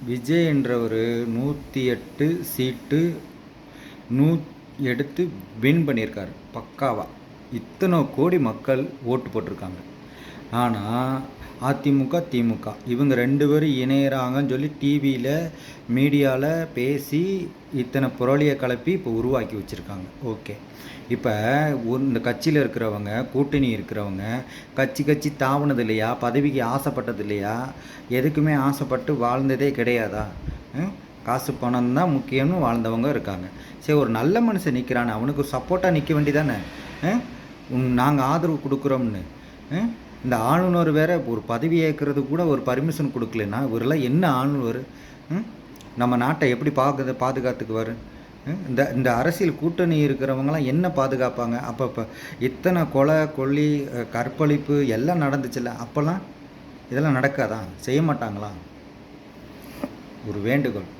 விஜய் என்றவர் 108 சீட்டு நூ எடுத்து வின் பண்ணியிருக்காரு பக்காவாக. இத்தனை கோடி மக்கள் ஓட்டு போட்டிருக்காங்க. ஆனால் அதிமுக திமுக இவங்க 2 பேரும் இணையறாங்கன்னு சொல்லி டிவியில் மீடியாவில் பேசி இத்தனை புரளியை கிளப்பி இப்போ உருவாக்கி வச்சுருக்காங்க. ஓகே, இப்போ இந்த கட்சியில் இருக்கிறவங்க, கூட்டணி இருக்கிறவங்க கட்சி தாவுனது இல்லையா? பதவிக்கு ஆசைப்பட்டது இல்லையா? எதுக்குமே ஆசைப்பட்டு வாழ்ந்ததே கிடையாதா? காசு பணம் தான் முக்கியம்னு வாழ்ந்தவங்க இருக்காங்க. சரி, ஒரு நல்ல மனுஷன் நிற்கிறானே, அவனுக்கு சப்போர்ட்டாக நிற்க வேண்டியதானே? நாங்கள் ஆதரவு கொடுக்குறோம்னு. இந்த ஆளுநர் வேற ஒரு பதவி ஏற்கிறது கூட ஒரு பர்மிஷன் கொடுக்கலன்னா இவரெல்லாம் என்ன ஆளுநர்? நம்ம நாட்டை எப்படி பாதுகாத்துக்குவார்? இந்த அரசியல் கூட்டணி இருக்கிறவங்களாம் என்ன பாதுகாப்பாங்க? அப்போ இத்தனை கொலை கொள்ளி கற்பழிப்பு எல்லாம் நடந்துச்சுல்ல, அப்போல்லாம் இதெல்லாம் நடக்காதா? செய்ய மாட்டாங்களா? ஒரு வேண்டுகோள்.